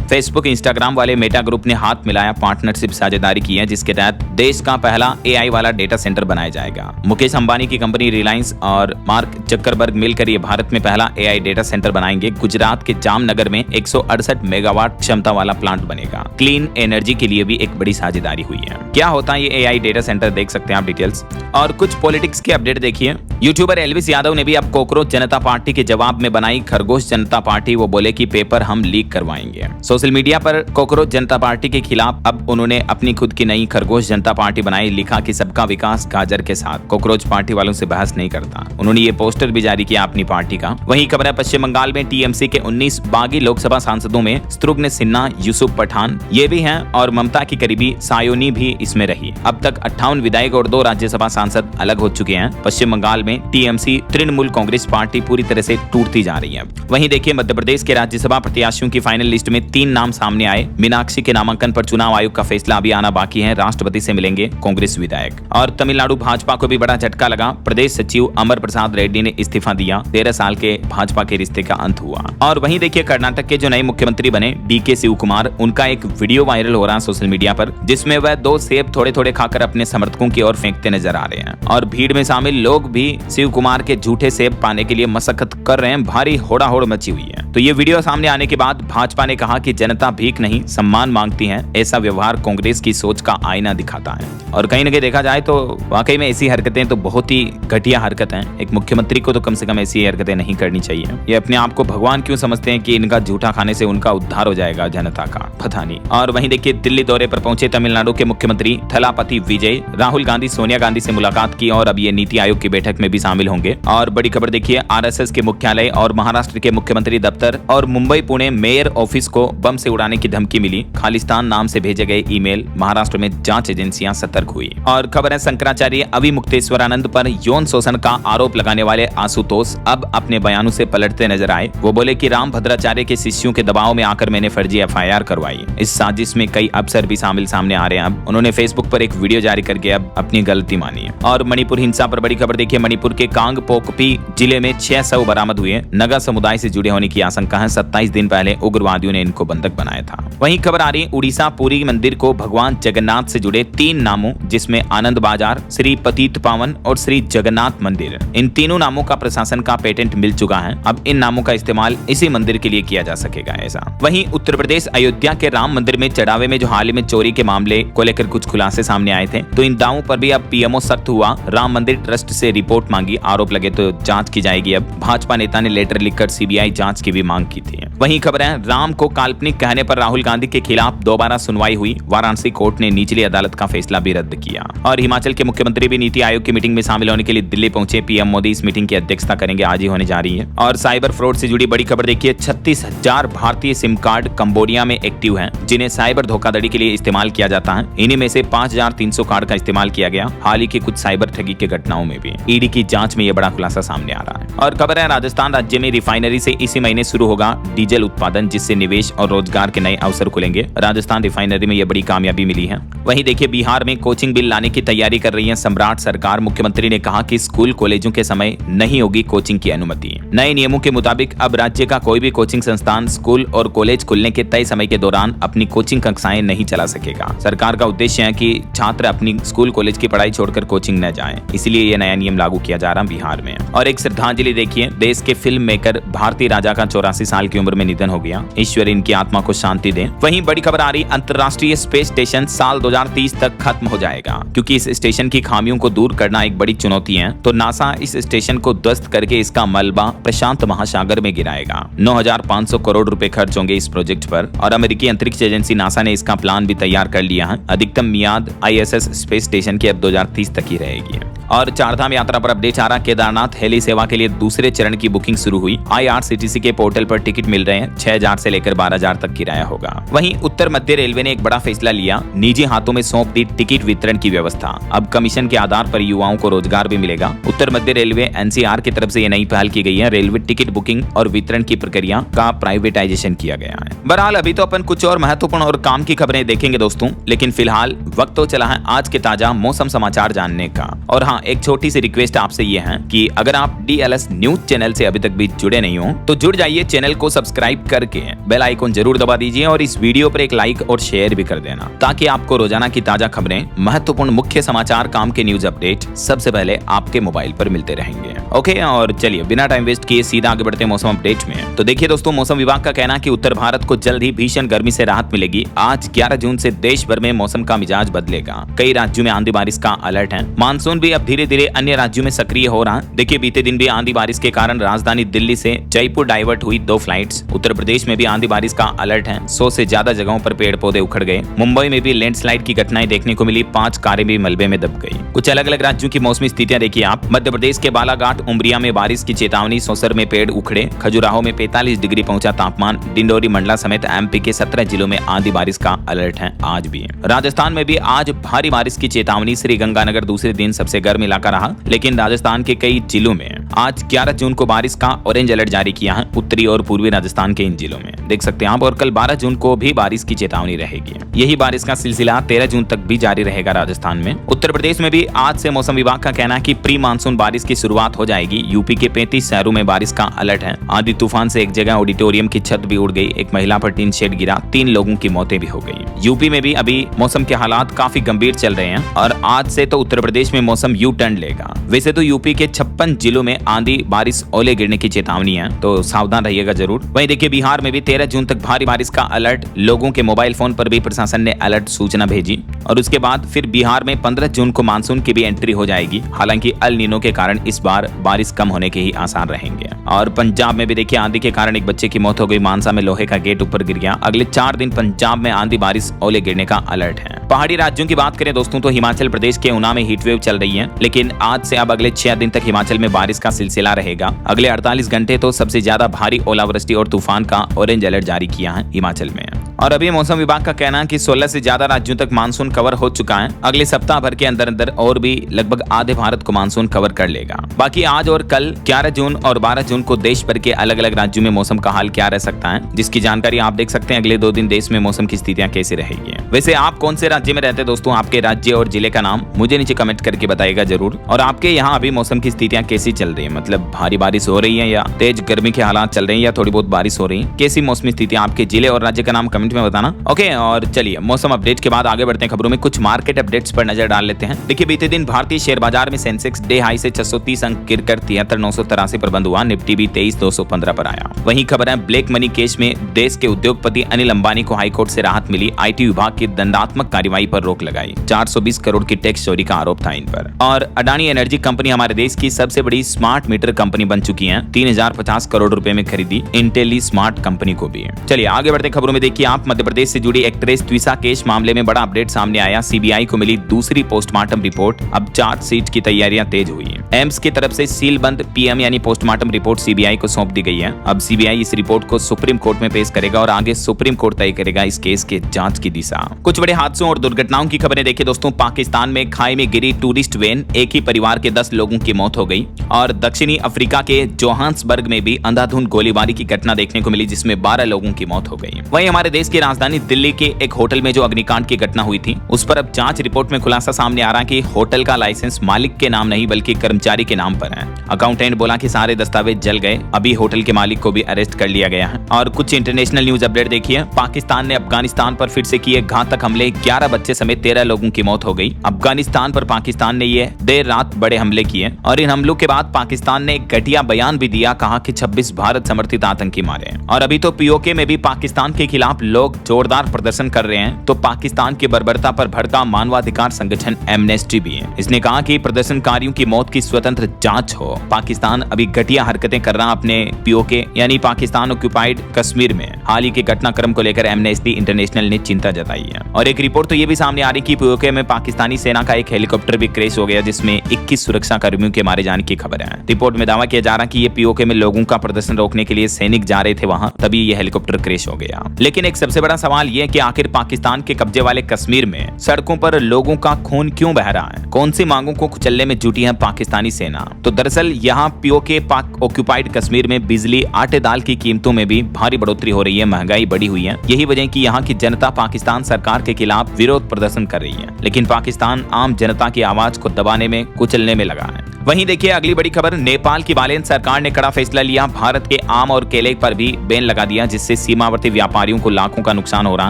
फेसबुक इंस्टाग्राम वाले मेटा ग्रुप ने हाथ मिलाया, पार्टनरशिप साझेदारी की है, जिसके तहत देश का पहला AI वाला डेटा सेंटर बनाया जाएगा। मुकेश अंबानी की कंपनी रिलायंस और मार्क जकरबर्ग मिलकर ये भारत में पहला AI डेटा सेंटर बनाएंगे। गुजरात के जामनगर में 168 मेगावाट क्षमता वाला प्लांट बनेगा। क्लीन एनर्जी के लिए भी एक बड़ी साझेदारी हुई है। क्या होता है ये AI डेटा सेंटर, देख सकते हैं आप डिटेल्स। और कुछ पॉलिटिक्स के अपडेट देखिए। यूट्यूबर एल्विस यादव ने भी अब कॉकरोच जनता पार्टी के जवाब में बनाई खरगोश जनता पार्टी। वो बोले कि पेपर हम लीक करवाएंगे। सोशल मीडिया पर कॉकरोच जनता पार्टी के खिलाफ अब उन्होंने अपनी खुद की नई खरगोश जनता पार्टी बनाई। लिखा कि सबका विकास गाजर के साथ, कॉकरोच पार्टी वालों से बहस नहीं करता। उन्होंने ये पोस्टर भी जारी किया अपनी पार्टी का। वहीं खबर है, पश्चिम बंगाल में TMC के 19 बागी लोकसभा सांसदों में शत्रुघ्न सिन्हा, यूसुफ पठान ये भी हैं और ममता की करीबी सायोनी भी इसमें रही। अब तक 58 विधायक और 2 राज्यसभा सांसद अलग हो चुके हैं। पश्चिम बंगाल में TMC तृणमूल कांग्रेस पार्टी पूरी तरह से टूटती जा रही है। वहीं देखिए, मध्य प्रदेश के राज्यसभा प्रत्याशियों की फाइनल लिस्ट में 3 नाम सामने आए। मीनाक्षी के नामांकन पर चुनाव आयोग का फैसला अभी आना बाकी है। राष्ट्रपति से मिलेंगे कांग्रेस विधायक। और तमिलनाडु भाजपा को भी बड़ा झटका लगा। प्रदेश सचिव अमर प्रसाद रेड्डी ने इस्तीफा दिया। 13 साल के भाजपा के रिश्ते का अंत हुआ। और वहीं देखिए, कर्नाटक के जो नए मुख्यमंत्री बने DK शिवकुमार, उनका एक वीडियो वायरल हो रहा है सोशल मीडिया पर, जिसमें वह 2 सेब थोड़े थोड़े खाकर अपने समर्थकों की ओर फेंकते नजर आ रहे हैं। और भीड़ में शामिल लोग भी शिव कुमार के झूठे सेब पाने के लिए मशक्कत कर रहे हैं। भारी होड़ाहोड़ मची हुई है। तो ये वीडियो सामने आने के बाद भाजपा ने कहा कि जनता भीख नहीं सम्मान मांगती है। ऐसा व्यवहार कांग्रेस की सोच का आईना दिखाता है। और कहीं न कहीं देखा जाए तो वाकई में ऐसी हरकतें तो बहुत ही घटिया हरकत हैं। एक मुख्यमंत्री को तो कम से कम ऐसी हरकतें नहीं करनी चाहिए। ये अपने आप को भगवान क्यों समझते हैं कि इनका झूठा खाने से उनका उद्धार हो जाएगा जनता का, पता नहीं। और वहीं देखिए, दिल्ली दौरे पर पहुंचे तमिलनाडु के मुख्यमंत्री थलापति विजय। राहुल गांधी, सोनिया गांधी से मुलाकात की और अब ये नीति आयोग की बैठक में भी शामिल होंगे। और बड़ी खबर देखिए, RSS के मुख्यालय और महाराष्ट्र के मुख्यमंत्री दफ्तर और मुंबई पुणे मेयर ऑफिस को बम से उड़ाने की धमकी मिली। खालिस्तान नाम से भेजे गए ईमेल, महाराष्ट्र में जांच एजेंसियां सतर्क हुई। और खबर है, शंकराचार्य अविमुक्तेश्वरानंद पर यौन शोषण का आरोप लगाने वाले आशुतोष अब अपने बयानों से पलटते नजर आए। वो बोले कि राम भद्राचार्य के शिष्यों के दबाव में आकर मैंने फर्जी FIR करवाई। इस साजिश में कई अफसर भी शामिल सामने आ रहे हैं। अब उन्होंने फेसबुक पर एक वीडियो जारी करके अब अपनी गलती मानी है। और मणिपुर हिंसा पर बड़ी खबर देखिए, मणिपुर के कांगपोकपी जिले में 6 शव बरामद हुए। नगा समुदाय से जुड़े होने की आशंका है। 27 दिन पहले उग्रवादियों ने इनको बंधक बनाया था। वहीं खबर आ रही, उड़ीसा पुरी मंदिर को भगवान जगन्नाथ से जुड़े 3 नामों, जिसमें आनंद बाजार, श्री पतित पावन और श्री जगन्नाथ मंदिर, इन तीनों नामों का प्रशासन का पेटेंट मिल चुका है। अब इन नामों का इस्तेमाल इसी मंदिर के लिए किया जा सकेगा ऐसा। वहीं उत्तर प्रदेश अयोध्या के राम मंदिर में चढ़ावे में जो हाल ही में चोरी के मामले को लेकर कुछ खुलासे सामने आए थे, तो इन दावों पर भी अब PMO सख्त हुआ। राम मंदिर ट्रस्ट से रिपोर्ट मांगी, आरोप लगे तो जांच की जाएगी। अब भाजपा नेता ने लेटर लिखकर CBI जांच की भी मांग की थी। वहीं खबर है, राम को काल्पनिक कहने पर राहुल गांधी के खिलाफ दोबारा सुनवाई हुई। वाराणसी कोर्ट ने निचली अदालत का फैसला भी रद्द किया। और हिमाचल के मुख्यमंत्री भी नीति आयोग की मीटिंग में शामिल होने के लिए दिल्ली पहुंचे। PM मोदी इस मीटिंग की अध्यक्षता करेंगे, आज ही होने जा रही है। और साइबर फ्रॉड से जुड़ी बड़ी खबर देखिए, 36,000 भारतीय सिम कार्ड कंबोडिया में एक्टिव हैं, जिन्हें साइबर धोखाधड़ी के लिए इस्तेमाल किया जाता है। इन्हीं में से 5,300 कार्ड का इस्तेमाल किया गया हाल ही के कुछ साइबर ठगी के घटनाओं में भी। ED की जांच में यह बड़ा खुलासा सामने आ रहा है। और खबर है, राजस्थान राज्य में रिफाइनरी से इसी महीने शुरू होगा डीजल उत्पादन, जिससे निवेश और रोजगार के नए अवसर खुलेंगे। राजस्थान रिफाइनरी में यह बड़ी कामयाबी मिली है। वहीं देखिए, बिहार में कोचिंग बिल लाने की तैयारी कर रही है सम्राट सरकार। मुख्यमंत्री ने कहा कि स्कूल कॉलेजों के समय नहीं होगी कोचिंग की अनुमति। नए नियमों के मुताबिक अब राज्य का कोई भी कोचिंग संस्थान स्कूल और कॉलेज खुलने के तय समय के दौरान अपनी कोचिंग कक्षाएं नहीं चला सकेगा। सरकार का उद्देश्य है कि छात्र अपनी स्कूल कॉलेज की पढ़ाई छोड़कर कोचिंग न जाएं, इसलिए यह नया नियम लागू किया जा रहा है बिहार में। और एक श्रद्धांजलि देखिए, देश के फिल्म मेकर भारती राजा का 84 साल की उम्र में निधन हो गया। ईश्वर इनकी आत्मा को शांति दे। वहीं बड़ी खबर आ रही, अंतर्राष्ट्रीय स्पेस स्टेशन साल 2030 तक खत्म हो जाएगा। क्योंकि इस स्टेशन की खामियों को दूर करना एक बड़ी चुनौती है, तो नासा इस स्टेशन को ध्वस्त करके इसका मलबा प्रशांत महासागर में गिराएगा। 9,500 करोड़ रुपए खर्च होंगे इस प्रोजेक्ट पर। और अमेरिकी अंतरिक्ष एजेंसी नासा ने इसका प्लान भी तैयार कर लिया है। अधिकतम मियाद ISS स्पेस स्टेशन की अब 2030 तक ही रहेगी। और चारधाम यात्रा पर अपडेट आ रहा, केदारनाथ हेली सेवा के लिए दूसरे चरण की बुकिंग शुरू हुई। IRCTC के पोर्टल पर टिकट मिल रहे हैं, 6000 से लेकर 12000 तक किराया होगा। वहीं उत्तर मध्य रेलवे ने एक बड़ा फैसला लिया, निजी हाथों में सौंप दी टिकट वितरण की व्यवस्था। अब कमीशन के आधार पर युवाओं को रोजगार भी मिलेगा। उत्तर मध्य रेलवे NCR की तरफ से ये नई पहल की गई है। रेलवे टिकट बुकिंग और वितरण की प्रक्रिया का प्राइवेटाइजेशन किया गया है। बहरहाल अभी तो अपन कुछ और महत्वपूर्ण और काम की खबरें देखेंगे दोस्तों, लेकिन फिलहाल वक्त तो चला है आज के ताजा मौसम समाचार जानने का। और हाँ, एक छोटी सी रिक्वेस्ट आपसे ये है कि अगर आप DLS न्यूज चैनल से अभी तक भी जुड़े नहीं हो तो जुड़ जाइए, चैनल को सब्सक्राइब करके बेल आइकन जरूर दबा दीजिए और इस वीडियो पर एक लाइक और शेयर भी कर देना, ताकि आपको रोजाना की ताजा खबरें, महत्वपूर्ण मुख्य समाचार, काम के न्यूज अपडेट सबसे पहले आपके मोबाइल पर मिलते रहेंगे। ओके, और चलिए बिना टाइम वेस्ट किए सीधा आगे बढ़ते हैं मौसम अपडेट में। तो देखिए दोस्तों, मौसम विभाग का कहना है कि उत्तर भारत को जल्द ही भीषण गर्मी से राहत मिलेगी। आज 11 जून से देश भर में मौसम का मिजाज बदलेगा। कई राज्यों में आंधी बारिश का अलर्ट है। मानसून भी अब धीरे धीरे अन्य राज्यों में सक्रिय हो रहा है। देखिए, बीते दिन भी आंधी बारिश के कारण राजधानी दिल्ली से जयपुर डाइवर्ट हुई 2 फ्लाइट्स। उत्तर प्रदेश में भी आंधी बारिश का अलर्ट है। 100 से ज्यादा जगहों पर पेड़ पौधे उखड़ गए। मुंबई में भी लैंडस्लाइड की घटनाएं देखने को मिली। 5 कारें भी मलबे में दब गई। कुछ अलग अलग राज्यों की मौसमी स्थितियां देखिए आप। मध्य प्रदेश के बालाघाट उमरिया में बारिश की चेतावनी। सौसर में पेड़ उखड़े। खजुराहो में 45 डिग्री पहुंचा तापमान। डिंडोरी मंडला समेत MP के 17 जिलों में आंधी बारिश का अलर्ट है आज भी। राजस्थान में भी आज भारी बारिश की चेतावनी। श्रीगंगानगर दूसरे दिन सबसे गर्म इलाका रहा, लेकिन राजस्थान के कई जिलों में आज 11 जून को बारिश का ऑरेंज अलर्ट जारी किया है। उत्तरी और पूर्वी राजस्थान के इन जिलों में देख सकते हैं आप। और कल 12 जून को भी बारिश की चेतावनी रहेगी। यही बारिश का सिलसिला 13 जून तक भी जारी रहेगा राजस्थान में। उत्तर प्रदेश में भी आज से मौसम विभाग का कहना है कि प्री मानसून बारिश की शुरुआत हो जाएगी। यूपी के 35 शहरों में बारिश का अलर्ट है। आंधी तूफान से एक जगह ऑडिटोरियम की छत भी उड़ गई। एक महिला पर टीन शेड गिरा। 3 लोगों की मौतें भी हो गई। यूपी में भी अभी मौसम के हालात काफी गंभीर चल रहे हैं और आज से तो उत्तर प्रदेश में मौसम यू टर्न लेगा। वैसे तो यूपी के 56 जिलों में आंधी बारिश ओले गिरने की चेतावनी है, तो सावधान रहिएगा जरूर। वहीं देखिए, बिहार में भी 13 जून तक भारी बारिश का अलर्ट। लोगों के मोबाइल फोन पर भी प्रशासन ने अलर्ट सूचना भेजी और उसके बाद फिर बिहार में 15 जून को मानसून की भी एंट्री हो जाएगी। हालांकि अल नीनो के कारण इस बार बारिश कम होने के ही आसार रहेंगे। और पंजाब में भी देखिए, आंधी के कारण एक बच्चे की मौत हो गई। मानसा में लोहे का गेट ऊपर गिर गया। अगले 4 दिन पंजाब में आंधी बारिश ओले गिरने का अलर्ट है। पहाड़ी राज्यों की बात करें दोस्तों तो हिमाचल प्रदेश के ऊना में हीटवेव चल रही है, लेकिन आज से अब अगले 6 दिन तक हिमाचल में बारिश का सिलसिला रहेगा। अगले 48 घंटे तो सबसे ज्यादा भारी ओलावृष्टि और तूफान का ऑरेंज अलर्ट जारी किया है हिमाचल में। और अभी मौसम विभाग का कहना है कि 16 से ज्यादा राज्यों तक मानसून कवर हो चुका है। अगले सप्ताह भर के अंदर अंदर और भी लगभग आधे भारत को मानसून कवर कर लेगा। बाकी आज और कल 11 जून और 12 जून को देश भर के अलग अलग राज्यों में मौसम का हाल क्या रह सकता है, जिसकी जानकारी आप देख सकते हैं। अगले 2 दिन देश में मौसम की स्थितियां कैसी रहेगी। वैसे आप कौन से राज्य में रहते हैं दोस्तों? आपके राज्य और जिले का नाम मुझे नीचे कमेंट करके बताइएगा जरूर। और आपके यहाँ अभी मौसम की स्थितियां कैसी चल रही है, मतलब भारी बारिश हो रही है या तेज गर्मी के हालात चल रहे हैं या थोड़ी बहुत बारिश हो रही है? कैसी मौसमी स्थितियां आपके जिले और राज्य का नाम कमेंट में बताना। ओके, और चलिए मौसम अपडेट के बाद आगे बढ़ते हैं खबरों में। कुछ मार्केट अपडेट्स पर नजर डाल लेते हैं। देखिए, बीते दिन भारतीय शेयर बाजार में सेंसेक्स डे हाई से 630 अंक गिरकर 73,983 पर बंद हुआ। निफ्टी भी 23,215 पर आया। वहीं खबर है, ब्लैक मनी केस में देश के उद्योगपति अनिल अंबानी को हाईकोर्ट से राहत मिली। IT विभाग की दंडात्मक कार्रवाई पर रोक लगाई। 420 करोड़ की टैक्स चोरी का आरोप था इन पर। और अडानी एनर्जी कंपनी हमारे देश की सबसे बड़ी स्मार्ट मीटर कंपनी बन चुकी है। 3050 करोड़ रुपए में खरीदी इंटेली स्मार्ट कंपनी को भी। चलिए आगे बढ़ते खबरों में। देखिए आप, मध्य प्रदेश से जुड़ी एक्ट्रेस त्विषा केस मामले में बड़ा अपडेट सामने आया। CBI को मिली दूसरी पोस्टमार्टम रिपोर्ट। अब चार्जशीट की तैयारियां तेज हुई। एम्स की तरफ से सीलबंद PM यानी पोस्टमार्टम रिपोर्ट CBI को सौंप दी गई है। अब CBI इस रिपोर्ट को सुप्रीम कोर्ट में पेश करेगा और आगे सुप्रीम कोर्ट तय करेगा इस केस के जांच की दिशा। कुछ बड़े हादसों और दुर्घटनाओं की खबरें देखिए दोस्तों। पाकिस्तान में खाई में गिरी टूरिस्ट वैन, एक ही परिवार के 10 लोगों की मौत हो गई। और दक्षिणी अफ्रीका के जोहान्सबर्ग में भी अंधाधुंध गोलीबारी की घटना देखने को मिली, जिसमें 12 लोगों की मौत हो गई। वहीं हमारे देश की राजधानी दिल्ली के एक होटल में जो अग्निकांड की घटना हुई थी, उस पर अब जांच रिपोर्ट में खुलासा सामने आ रहा है कि होटल का लाइसेंस मालिक के नाम नहीं बल्कि कर्मचारी के नाम पर है। अकाउंटेंट बोला कि सारे दस्तावेज जल गए। अभी होटल के मालिक को भी अरेस्ट कर लिया गया है। और कुछ इंटरनेशनल न्यूज अपडेट देखिए। पाकिस्तान ने अफगानिस्तान पर फिर से किए घातक हमले। 11 बच्चे समेत 13 लोगों की मौत हो गई। अफगानिस्तान पर पाकिस्तान ने ये देर रात बड़े हमले किए और इन हमलों के बाद पाकिस्तान ने एक घटिया बयान भी दिया। कहा कि 26 भारत समर्थित आतंकी मारे। और अभी तो POK में भी पाकिस्तान के खिलाफ लोग जोरदार प्रदर्शन कर रहे हैं तो पाकिस्तान की बर्बरता पर भड़का मानवाधिकार संगठन एमनेस्टी भी है। इसने कहा कि प्रदर्शनकारियों की मौत की स्वतंत्र जांच हो। पाकिस्तान अभी घटिया हरकतें कर रहा अपने पीओके यानी पाकिस्तान ऑक्यूपाइड कश्मीर में। हाल ही के घटनाक्रम को लेकर एमनेस्टी इंटरनेशनल ने चिंता जताई है और एक रिपोर्ट तो ये भी सामने आ रही कि पीओके में पाकिस्तानी सेना का एक हेलीकॉप्टर भी क्रैश हो गया जिसमें 21 सुरक्षा कर्मियों के मारे जाने की खबर है। रिपोर्ट में दावा किया जा रहा कि ये पीओके में लोगों का प्रदर्शन रोकने के लिए सैनिक जा रहे थे वहां, तभी ये हेलीकॉप्टर क्रैश हो गया। लेकिन एक सबसे बड़ा सवाल ये है कि आखिर पाकिस्तान के कब्जे वाले कश्मीर में सड़कों पर लोगों का खून क्यों बह रहा है? कौन सी मांगों को कुचलने में जुटी है पाकिस्तानी सेना? तो दरअसल यहाँ पीओके पाक ऑक्यूपाइड कश्मीर में बिजली, आटे, दाल की कीमतों में भी भारी बढ़ोतरी हो रही है, महंगाई बढ़ी हुई है। यही वजह कि यहाँ की जनता पाकिस्तान सरकार के खिलाफ विरोध प्रदर्शन कर रही है, लेकिन पाकिस्तान आम जनता की आवाज को दबाने में, कुचलने में लगा है। वहीं देखिए अगली बड़ी खबर, नेपाल की बालेन सरकार ने कड़ा फैसला लिया। भारत के आम और केले पर भी बैन लगा दिया जिससे सीमावर्ती व्यापारियों को लाखों का नुकसान हो रहा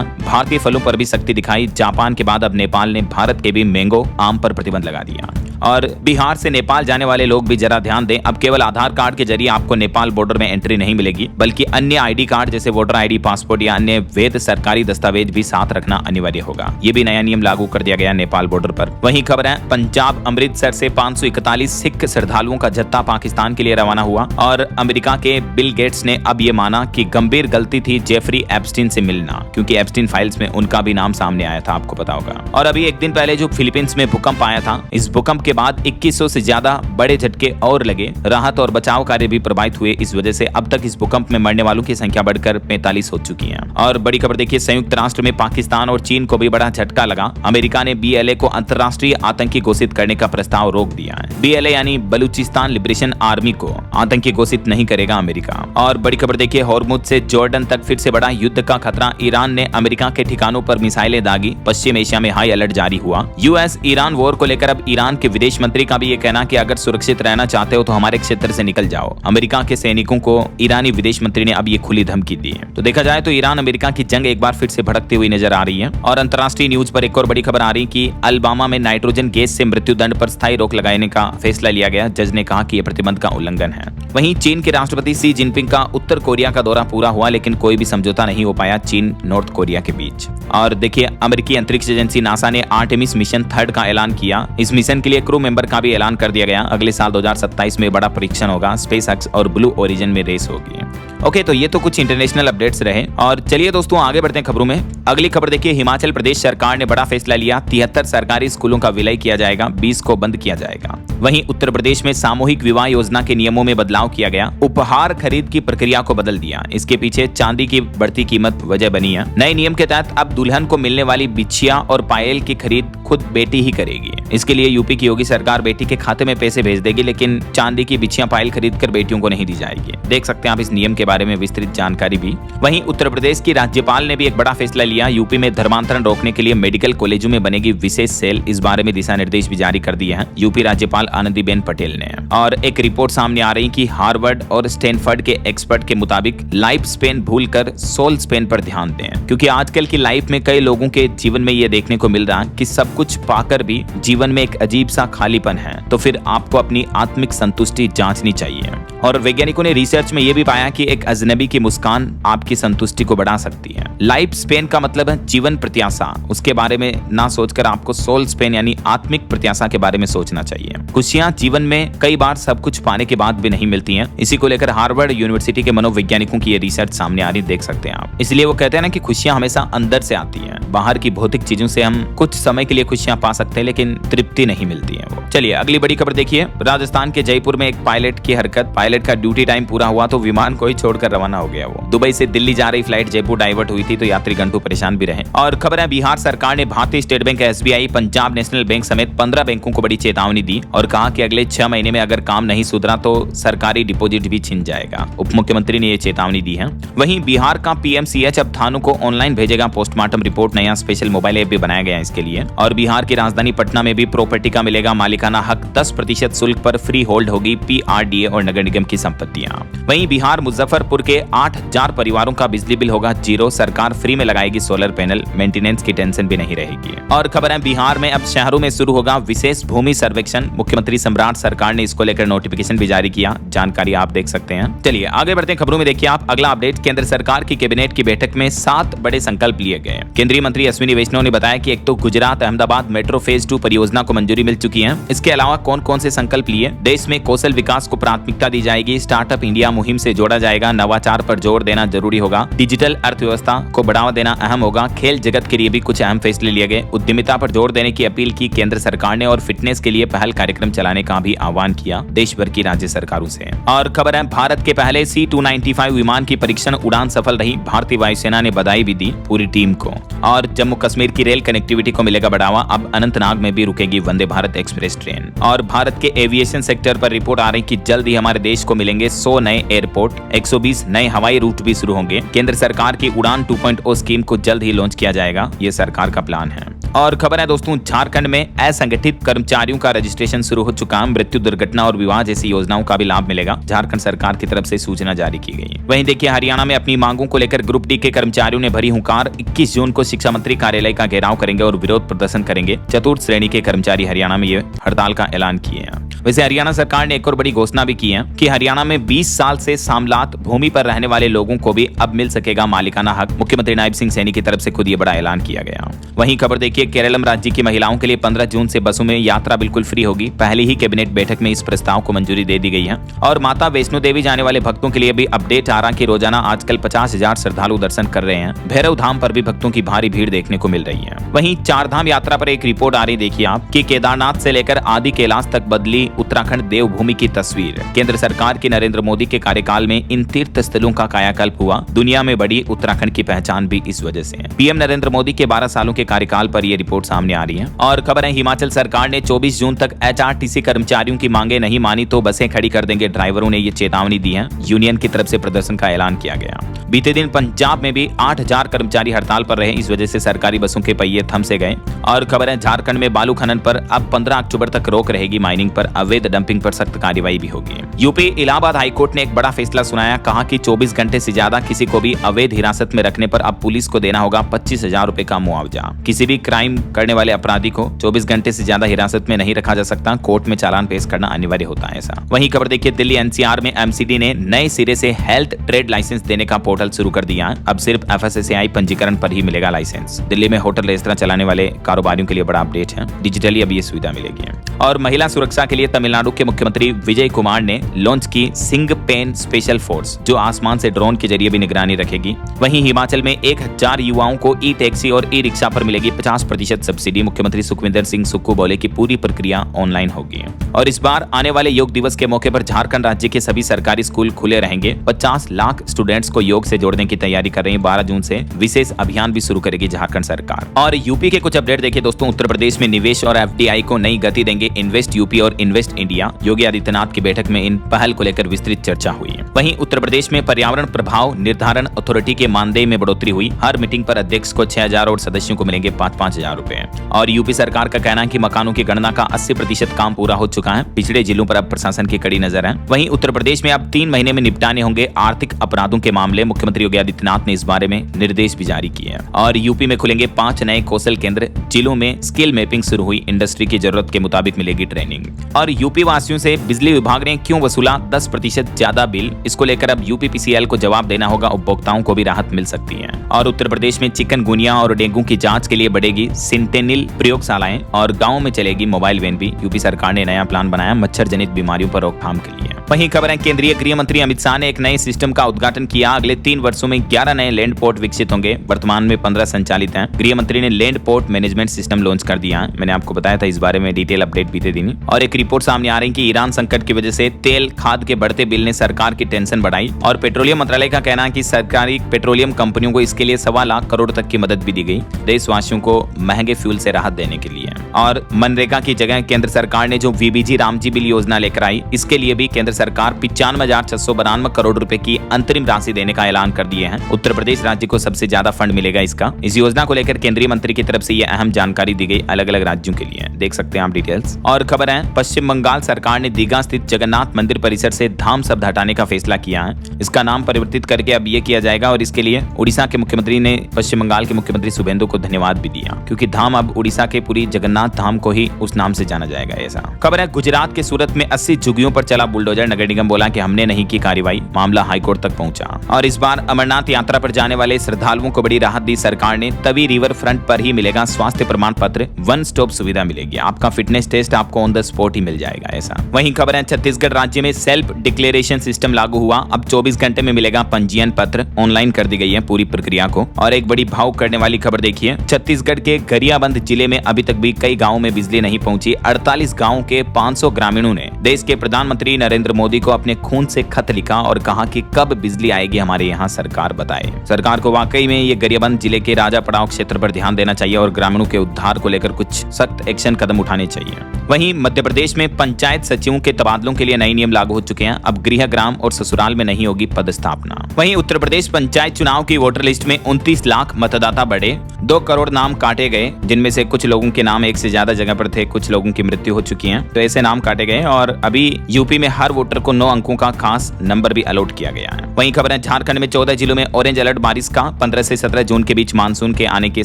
है। भारतीय फलों पर भी सख्ती दिखाई। जापान के बाद अब नेपाल ने भारत के भी मैंगो, आम पर प्रतिबंध लगा दिया। और बिहार से नेपाल जाने वाले लोग भी जरा ध्यान दें, अब केवल आधार कार्ड के जरिए आपको नेपाल बॉर्डर में एंट्री नहीं मिलेगी, बल्कि अन्य आईडी कार्ड जैसे वोटर आईडी, पासपोर्ट या अन्य वैध सरकारी दस्तावेज भी साथ रखना अनिवार्य होगा। ये भी नया नियम लागू कर दिया गया नेपाल बॉर्डर पर। वहीं खबर है, पंजाब अमृतसर से 541 सिख श्रद्धालुओं का जत्था पाकिस्तान के लिए रवाना हुआ और अमेरिका के बिल गेट्स ने अब ये माना कि गंभीर गलती थी जेफरी एप्स्टीन से मिलना, क्योंकि एप्स्टीन फाइल्स में उनका भी नाम सामने आया था, आपको पता होगा। और अभी एक दिन पहले जो फिलीपींस में भूकंप आया था, इस भूकंप के बाद 2100 से ज्यादा बड़े झटके और लगे। राहत और बचाव कार्य भी प्रभावित हुए। इस वजह से अब तक इस भूकंप में मरने वालों की संख्या बढ़कर 45 हो चुकी है। और बड़ी खबर देखिए, संयुक्त राष्ट्र में पाकिस्तान और चीन को भी बड़ा झटका लगा। अमेरिका ने बीएलए को अंतर्राष्ट्रीय आतंकी घोषित करने का प्रस्ताव रोक दिया है। बीएलए यानी बलूचिस्तान लिबरेशन आर्मी को आतंकी घोषित नहीं करेगा अमेरिका। और बड़ी खबर देखिए, हॉर्मुज से जॉर्डन तक फिर से बड़ा युद्ध का खतरा। ईरान ने अमेरिका के ठिकानों पर मिसाइलें दागी। पश्चिम एशिया में हाई अलर्ट जारी हुआ। यूएस ईरान वॉर को लेकर अब ईरान के विदेश मंत्री का भी ये कहना कि अगर सुरक्षित रहना चाहते हो तो हमारे क्षेत्र से निकल जाओ। अमेरिका के सैनिकों को ईरानी विदेश मंत्री ने अब ये खुली धमकी दी है। तो देखा जाए तो ईरान अमेरिका की जंग एक बार फिर से भड़कती हुई नजर आ रही है। और अंतर्राष्ट्रीय न्यूज पर एक और बड़ी खबर आ रही कि अलबामा में नाइट्रोजन गैस से मृत्युदंड पर स्थायी रोक लगाने का फैसला लिया गया। जज ने कहा कि यह प्रतिबंध का उल्लंघन है। वहीं चीन के राष्ट्रपति शी जिनपिंग का उत्तर कोरिया का दौरा पूरा हुआ, लेकिन कोई भी समझौता नहीं हो पाया चीन नॉर्थ कोरिया के बीच। और देखिए, अमेरिकी अंतरिक्ष एजेंसी नासा ने आर्टेमिस मिशन 3 का ऐलान किया। इस मिशन के लिए क्रू मेंबर का भी ऐलान कर दिया गया। अगले साल 2027 में बड़ा परीक्षण होगा। स्पेसएक्स और ब्लू ओरिजिन में रेस होगी। ओके, तो ये तो कुछ इंटरनेशनल अपडेट्स रहे। और चलिए दोस्तों आगे बढ़ते हैं खबरों में। अगली खबर देखिए, हिमाचल प्रदेश सरकार ने बड़ा फैसला लिया। 73 सरकारी स्कूलों का विलय किया जाएगा, 20 को बंद किया जाएगा। वहीं उत्तर प्रदेश में सामूहिक विवाह योजना के नियमों में बदलाव किया गया। उपहार खरीद की प्रक्रिया को बदल दिया। इसके पीछे चांदी की बढ़ती कीमत वजह बनी है। नए नियम के तहत अब दुल्हन को मिलने वाली बिछिया और पायल की खरीद खुद बेटी ही करेगी। इसके लिए यूपी की योगी सरकार बेटी के खाते में पैसे भेज देगी, लेकिन चांदी की बिछिया पायल खरीद कर बेटियों को नहीं दी जाएगी। देख सकते हैं आप इस नियम के बारे में विस्तृत जानकारी भी। वहीं उत्तर प्रदेश की राज्यपाल ने भी एक बड़ा फैसला लिया। यूपी में धर्मांतरण रोकने के लिए मेडिकल कॉलेजों में बनेगी विशेष सेल। इस बारे में दिशा निर्देश भी जारी कर दिए हैं यूपी राज्यपाल आनंदीबेन पटेल ने। और एक रिपोर्ट सामने आ रही कि हार्वर्ड और स्टैनफोर्ड के एक्सपर्ट के मुताबिक लाइफ स्पेन भूलकर सोल स्पेन पर ध्यान दें, क्योंकि आजकल की लाइफ में कई लोगों के जीवन में ये देखने को मिल रहा है कि सब कुछ पाकर भी जीवन में एक अजीब सा खालीपन है। तो फिर आपको अपनी आत्मिक संतुष्टि जांचनी चाहिए। और वैज्ञानिकों ने रिसर्च में यह भी पाया कि एक अजनबी की मुस्कान आपकी संतुष्टि को बढ़ा सकती है। लाइफ स्पेन का मतलब है जीवन प्रत्याशा। उसके बारे में ना सोचकर आपको सोल स्पेन यानी आत्मिक प्रत्याशा के बारे में सोचना चाहिए। खुशियां जीवन में कई बार सब कुछ पाने के बाद भी नहीं मिलती हैं। इसी को लेकर हार्वर्ड यूनिवर्सिटी के मनोवैज्ञानिकों की ये रिसर्च सामने आ रही, देख सकते हैं आप। इसलिए वो कहते हैं ना कि खुशियां हमेशा अंदर से आती हैं। बाहर की भौतिक चीजों से हम कुछ समय के लिए खुशियां पा सकते हैं, लेकिन तृप्ति नहीं मिलती है वो। चलिए अगली बड़ी खबर देखिए, राजस्थान के जयपुर में एक पायलट की हरकत। पायलट का ड्यूटी टाइम पूरा हुआ तो विमान को ही छोड़कर रवाना हो गया। वो दुबई से दिल्ली जा रही फ्लाइट जयपुर डाइवर्ट हुई थी, तो यात्री घंटों परेशान भी रहे। और खबर है, बिहार सरकार ने भारतीय state bank, SBI, Punjab national bank समेत 15 बैंकों को बड़ी चेतावनी दी और कहा कि अगले 6 महीने में अगर काम नहीं सुधरा तो सरकारी डिपॉजिट भी छिन जाएगा। उप मुख्यमंत्री ने यह चेतावनी दी है। वहीं बिहार का पीएमसीएच अब थानों को ऑनलाइन भेजेगा पोस्टमार्टम रिपोर्ट। नया स्पेशल मोबाइल ऐप भी बनाया गया है इसके लिए। और बिहार की राजधानी पटना में भी प्रॉपर्टी का मिलेगा मालिकाना हक। 10% शुल्क पर फ्री होल्ड होगी पीआरडीए और नगर निगम की संपत्तियां। वहीं बिहार मुजफ्फरपुर के 8,000 परिवारों का बिजली बिल होगा जीरो, सरकार फ्री में लगाएगी सोलर पैनल, मेंटेनेंस की टेंशन भी नहीं रहेगी। और खबर है बिहार में अब शहरों में शुरू होगा विशेष भूमि सर्वेक्षण, मुख्यमंत्री सम्राट सरकार ने इसको लेकर नोटिफिकेशन भी जारी किया, जानकारी आप देख सकते हैं। चलिए आगे बढ़ते हैं खबरों में। देखिए आप अगला अपडेट, केंद्र सरकार की कैबिनेट की बैठक में 7 बड़े संकल्प लिए गए। केंद्रीय मंत्री अश्विनी वैष्णव ने बताया कि एक तो गुजरात अहमदाबाद मेट्रो फेज 2 परियोजना को मंजूरी मिल चुकी है। इसके अलावा कौन कौन से संकल्प लिए, देश में कौशल विकास को प्राथमिकता दी जाएगी, स्टार्टअप इंडिया मुहिम से जोड़ा जाएगा, नवाचार पर जोर देना जरूरी होगा, डिजिटल अर्थव्यवस्था को बढ़ावा देना अहम होगा, खेल जगत के लिए भी कुछ अहम फैसले लिए गए, उद्यमिता पर जोर देने की अपील की केंद्र सरकार ने और फिटनेस के लिए पहल कार्यक्रम चलाने का भी आह्वान किया देश भर की राज्य सरकारों से। और खबर है भारत के पहले C-295 विमान की परीक्षण उड़ान सफल रही, भारतीय वायुसेना ने बधाई भी दी पूरी टीम को। और जम्मू कश्मीर की रेल कनेक्टिविटी को मिलेगा बढ़ावा, अब अनंतनाग में भी रुकेगी वंदे भारत एक्सप्रेस ट्रेन। और भारत के एविएशन सेक्टर पर रिपोर्ट आ रही कि जल्द ही हमारे देश को मिलेंगे 100 नए एयरपोर्ट, 120 नए हवाई रूट भी शुरू होंगे। केंद्र सरकार की उड़ान 2.0 स्कीम को जल्द ही लॉन्च किया जाएगा, ये सरकार का प्लान है। और खबर है दोस्तों झारखंड में असंगठित कर्मचारियों का रजिस्ट्रेशन शुरू हो चुका है, मृत्यु दुर्घटना और विवाह जैसी योजनाओं का भी लाभ मिलेगा, झारखंड सरकार की तरफ से सूचना जारी की गई। वहीं देखिए हरियाणा में अपनी मांगों को लेकर ग्रुप डी के कर्मचारियों ने भरी हुंकार, 21 जून को शिक्षा मंत्री कार्यालय का घेराव करेंगे और विरोध प्रदर्शन करेंगे। चतुर्थ श्रेणी के कर्मचारी हरियाणा में ये हड़ताल का ऐलान किए हैं। वैसे हरियाणा सरकार ने एक और बड़ी घोषणा भी की है कि हरियाणा में 20 साल से सामलात भूमि पर रहने वाले लोगों को भी अब मिल सकेगा मालिकाना हक, मुख्यमंत्री नायब सिंह सैनी की तरफ से खुद ये बड़ा ऐलान किया गया। वहीं खबर देखिए केरलम राज्य की महिलाओं के लिए 15 जून से बसों में यात्रा बिल्कुल फ्री होगी, पहले ही कैबिनेट बैठक में इस प्रस्ताव को मंजूरी दे दी गई है। और माता वैष्णो देवी जाने वाले भक्तों के लिए भी अपडेट आ रहा कि रोजाना आजकल 50,000 श्रद्धालु दर्शन कर रहे हैं, भैरव धाम पर भी भक्तों की भारी भीड़ देखने को मिल रही है। वहीं चार धाम यात्रा पर एक रिपोर्ट आ रही, देखिए आप कि केदारनाथ से लेकर आदि कैलाश तक बदली उत्तराखंड देवभूमि की तस्वीर। केंद्र सरकार की नरेंद्र मोदी के कार्यकाल में इन तीर्थ स्थलों का कायाकल्प हुआ, दुनिया में बड़ी उत्तराखंड की पहचान भी इस वजह से है। पीएम नरेंद्र मोदी के 12 सालों के कार्यकाल पर यह रिपोर्ट सामने आ रही है। और खबर है हिमाचल सरकार ने 24 जून तक HRTC कर्मचारियों की मांगे नहीं मानी तो बसें खड़ी कर देंगे, ड्राइवरों ने ये चेतावनी दी है। यूनियन की तरफ से प्रदर्शन का ऐलान किया गया। बीते दिन पंजाब में भी 8,000 कर्मचारी हड़ताल पर रहे, इस वजह से सरकारी बसों के पहिए थम से गए। और खबर है झारखंड में बालू खनन पर अब 15 अक्टूबर तक रोक रहेगी, माइनिंग पर अवैध डंपिंग पर सख्त कार्रवाई भी होगी। यूपी इलाहाबाद हाईकोर्ट ने एक बड़ा फैसला सुनाया, कहा कि 24 घंटे से ज्यादा किसी को भी अवैध हिरासत में रखने पर अब पुलिस को देना होगा 25,000 रुपए का मुआवजा। किसी भी क्राइम करने वाले अपराधी को 24 घंटे से ज्यादा हिरासत में नहीं रखा जा सकता, कोर्ट में चालान पेश करना अनिवार्य होता है ऐसा। वहीं खबर देखिए दिल्ली NCR में MCD ने नए सिरे से हेल्थ ट्रेड लाइसेंस देने का पोर्टल शुरू कर दिया है, अब सिर्फ FSSAI पंजीकरण पर ही मिलेगा लाइसेंस। दिल्ली में होटल रेस्तरां चलाने वाले कारोबारियों के लिए बड़ा अपडेट है, डिजिटली अब ये सुविधा मिलेगी। और महिला सुरक्षा के लिए तमिलनाडु के मुख्यमंत्री विजय कुमार ने लॉन्च की सिंग पेन स्पेशल फोर्स, जो आसमान से ड्रोन के जरिए भी निगरानी रखेगी। वहीं हिमाचल में 1,000 युवाओं को ई-टैक्सी और ई-रिक्शा पर मिलेगी 50% सब्सिडी, मुख्यमंत्री सुखविंदर सिंह सुक्खू बोले कि पूरी प्रक्रिया ऑनलाइन होगी। और इस बार आने वाले योग दिवस के मौके पर झारखंड राज्य के सभी सरकारी स्कूल खुले रहेंगे, 50 लाख स्टूडेंट्स को योग से जोड़ने की तैयारी कर रही है। 12 जून से विशेष अभियान भी शुरू करेगी झारखंड सरकार। और यूपी के कुछ अपडेट देखिए दोस्तों, उत्तर प्रदेश में निवेश और FDI को नई गति देंगे इन्वेस्ट यूपी और इन्वेस्ट इंडिया। योगी आदित्यनाथ की बैठक में इन पहल को लेकर विस्तृत चर्चा हुई। वहीं उत्तर प्रदेश में पर्यावरण प्रभाव निर्धारण अथॉरिटी के मानदेय में बढ़ोतरी हुई, हर मीटिंग पर अध्यक्ष को 6,000 और सदस्यों को मिलेंगे 5,000 रुपए। और यूपी सरकार का कहना है कि मकानों की गणना का 80% काम पूरा हो चुका है, पिछड़े जिलों पर अब प्रशासन की कड़ी नजर है। वहीं उत्तर प्रदेश में अब 3 महीने में निपटाने होंगे आर्थिक अपराधों के मामले, मुख्यमंत्री योगी आदित्यनाथ ने इस बारे में निर्देश भी जारी किए हैं। और यूपी में खुलेंगे 5 नए कौशल केंद्र, जिलों में स्किल मैपिंग शुरू हुई, इंडस्ट्री की जरूरत के मुताबिक मिलेगी ट्रेनिंग। और यूपी वासियों से बिजली विभाग ने क्यों वसूला 10% ज्यादा बिल, इसको लेकर अब UPPCL को जवाब देना होगा, उपभोक्ताओं को भी राहत मिल सकती है। और उत्तर प्रदेश में चिकनगुनिया और डेंगू की जांच के लिए बढ़ेगी सेंटिनल प्रयोगशालाएं और गाँव में चलेगी मोबाइल वैन भी। यूपी सरकार ने नया प्लान बनाया मच्छर जनित बीमारियों पर रोकथाम के लिए। वहीं खबर है केंद्रीय गृह मंत्री अमित शाह ने एक नए सिस्टम का उद्घाटन किया, अगले 3 वर्षों में 11 नए लैंड पोर्ट विकसित होंगे, वर्तमान में 15 संचालित हैं। गृह मंत्री ने land port management system launch कर दिया है, मैंने आपको बताया था इस बारे में डिटेल अपडेट बीते दिन। और एक रिपोर्ट सामने आ रही है कि ईरान संकट की वजह से तेल खाद के बढ़ते बिल ने सरकार की टेंशन बढ़ाई। और पेट्रोलियम मंत्रालय का कहना है कि सरकारी पेट्रोलियम कंपनियों को इसके लिए 1.25 लाख करोड़ तक की मदद भी दी गई, देशवासियों को महंगे फ्यूल से राहत देने के लिए। और मनरेगा की जगह केंद्र सरकार ने जो VBG रामजी बिल योजना लेकर आई, इसके लिए भी केंद्र सरकार 95,692 करोड़ रुपए की अंतरिम राशि देने का ऐलान कर दिए हैं। उत्तर प्रदेश राज्य को सबसे ज्यादा फंड मिलेगा इसका। इस योजना को लेकर केंद्रीय मंत्री की तरफ से ये अहम जानकारी दी गई, अलग अलग राज्यों के लिए। देख सकते हैं आप डिटेल्स। और खबर है, पश्चिम बंगाल सरकार ने दीघा स्थित जगन्नाथ मंदिर परिसर से धाम शब्द हटाने का फैसला किया है। इसका नाम परिवर्तित करके अब ये किया जाएगा और इसके लिए उड़ीसा के मुख्यमंत्री ने पश्चिम बंगाल के मुख्यमंत्री शुभेंदु को धन्यवाद भी दिया, क्योंकि धाम अब उड़ीसा के पूरी जगन्नाथ धाम को ही उस नाम से जाना जाएगा। ऐसा खबर है, गुजरात के सूरत में 80 झुग्गियों पर चला बुलडोजर। नगर निगम बोला कि हमने नहीं की कार्रवाई, मामला हाईकोर्ट तक पहुंचा। और इस बार अमरनाथ यात्रा पर जाने वाले श्रद्धालुओं को बड़ी राहत दी सरकार ने। तभी रिवर फ्रंट पर ही मिलेगा स्वास्थ्य प्रमाण पत्र, वन स्टॉप सुविधा मिलेगी। आपका फिटनेस टेस्ट आपको ऑन द स्पॉट ही मिल जाएगा। ऐसा वहीं खबर है, छत्तीसगढ़ राज्य में सेल्फ डिक्लेरेशन सिस्टम लागू हुआ। अब 24 घंटे में मिलेगा पंजीयन पत्र। ऑनलाइन कर दी गई है पूरी प्रक्रिया को। और एक बड़ी भावुक करने वाली खबर देखिए, छत्तीसगढ़ के गरियाबंद जिले में अभी तक भी कई गाँव में बिजली नहीं पहुंची। 48 गाँव के 500 ग्रामीणों ने देश के प्रधानमंत्री नरेंद्र मोदी को अपने खून से खत लिखा और कहा कि कब बिजली आएगी हमारे यहाँ, सरकार बताए। सरकार को वाकई में ये गरियाबंद जिले के राजा पड़ाव क्षेत्र पर ध्यान देना चाहिए और ग्रामीणों के उद्धार को लेकर कुछ सख्त एक्शन कदम उठाने चाहिए। वहीं मध्य प्रदेश में पंचायत सचिवों के तबादलों के लिए नए नियम लागू हो चुके हैं। अब गृह, ग्राम और ससुराल में नहीं होगी पदस्थापना। वहीं उत्तर प्रदेश पंचायत चुनाव की वोटर लिस्ट में 29 लाख मतदाता बढ़े। 2 करोड़ नाम काटे गए, जिनमें से कुछ लोगों के नाम एक से ज्यादा जगह पर थे, कुछ लोगों की मृत्यु हो चुकी है, तो ऐसे नाम काटे गए। और अभी यूपी में हर वोटर को 9 अंकों का खास नंबर भी अलॉट किया गया है। वहीं खबर है, झारखंड में 14 जिलों में ऑरेंज अलर्ट बारिश का। 15 से 17 जून के बीच मानसून के आने के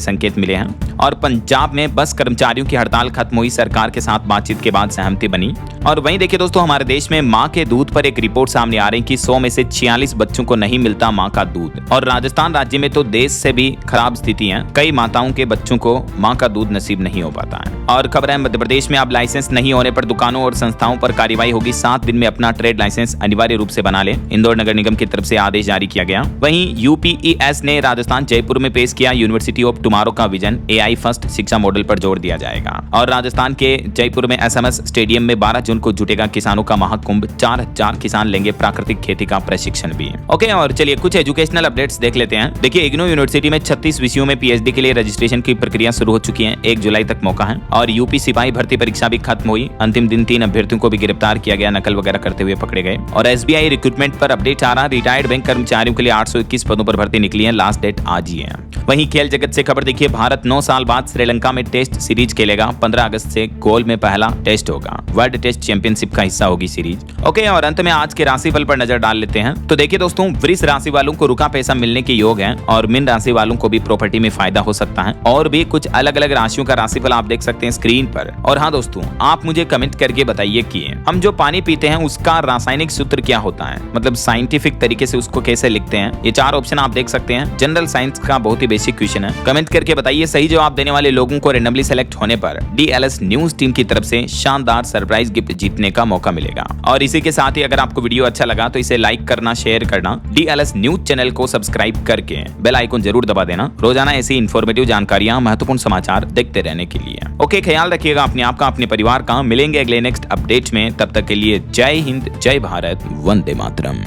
संकेत मिले हैं। और पंजाब में बस कर्मचारियों की हड़ताल खत्म हुई, सरकार के साथ बातचीत के बाद सहमति बनी। और वहीं देखिए दोस्तों, हमारे देश में मां के दूध पर एक रिपोर्ट सामने आ रही कि 100 में से 46 बच्चों को नहीं मिलता मां का दूध। और राजस्थान राज्य में तो देश से भी खराब स्थिति है, कई माताओं के बच्चों को मां का दूध नसीब नहीं हो पाता है। और खबर है, मध्य प्रदेश में अब लाइसेंस नहीं होने पर दुकानों और संस्थाओं पर कार्रवाई होगी। 7 दिन में अपना ट्रेड लाइसेंस अनिवार्य रूप से बना ले, इंदौर नगर निगम की तरफ से आदेश जारी किया गया। वहीं यूपीईएस ने राजस्थान जयपुर में पेश किया यूनिवर्सिटी ऑफ टुमारो का विजन। AI फर्स्ट शिक्षा मॉडल पर जोर दिया जाएगा। और राजस्थान के जयपुर में SMS स्टेडियम में 12 जून को जुटेगा किसानों का महाकुंभ। 4000 किसान लेंगे प्राकृतिक खेती का प्रशिक्षण भी। ओके, और चलिए कुछ एजुकेशनल अपडेट्स देख लेते हैं। देखिए, इग्नू यूनिवर्सिटी में 36 विषयों में PhD के लिए रजिस्ट्रेशन की प्रक्रिया शुरू हो चुकी है। 1 जुलाई तक मौका है। और यूपी सिपाही भर्ती परीक्षा भी खत्म हुई। अंतिम दिन 3 अभ्यर्थियों को भी गिरफ्तार किया गया, नकल वगैरह करते हुए पकड़े गए। और SBI रिक्रूटमेंट पर अपडेट आ रहा। रिटायर्ड बैंक कर्मचारियों के लिए 821 पदों पर भर्ती निकली है। लास्ट डेट आज ही है। वहीं खेल जगत से खबर देखिए, भारत 9 साल बाद श्रीलंका में टेस्ट सीरीज खेलेगा। 15 अगस्त से गोल में पहला टेस्ट होगा। वर्ल्ड टेस्ट चैंपियनशिप का हिस्सा होगी सीरीज। ओके, और अंत में आज के राशिफल पर नजर डाल लेते हैं। तो देखिए दोस्तों, वृष राशि वालों को रुका पैसा मिलने के योग है। और मीन राशि वालों को भी प्रॉपर्टी में फायदा हो सकता है। और भी कुछ अलग अलग राशियों का राशिफल आप देख सकते हैं स्क्रीन पर। और हाँ दोस्तों, आप मुझे कमेंट करके बताइए कि हम जो पानी पीते हैं उसका रासायनिक सूत्र क्या होता है, मतलब साइंटिफिक तरीके से उसको कैसे लिखते हैं। ये 4 ऑप्शन आप देख सकते हैं। जनरल साइंस का बहुत ही बेसिक क्वेश्चन है। कमेंट करके बताइए। सही जवाब देने वाले लोगों को रैंडमली सेलेक्ट होने पर DLS न्यूज टीम की तरफ से शानदार सरप्राइज गिफ्ट जीतने का मौका मिलेगा। और इसी के साथ ही अगर आपको वीडियो अच्छा लगा तो इसे लाइक करना, शेयर करना, DLS न्यूज चैनल को सब्सक्राइब करके बेल आइकन जरूर दबा देना, रोजाना ऐसी इंफॉर्मेटिव जानकारियां, महत्वपूर्ण समाचार देखते रहने के लिए। ओके, ख्याल रखिएगा अपने आप का, अपने परिवार का। मिलेंगे अगले नेक्स्ट अपडेट में, तब तक के लिए जय हिंद, जय भारत, वंदे मातरम।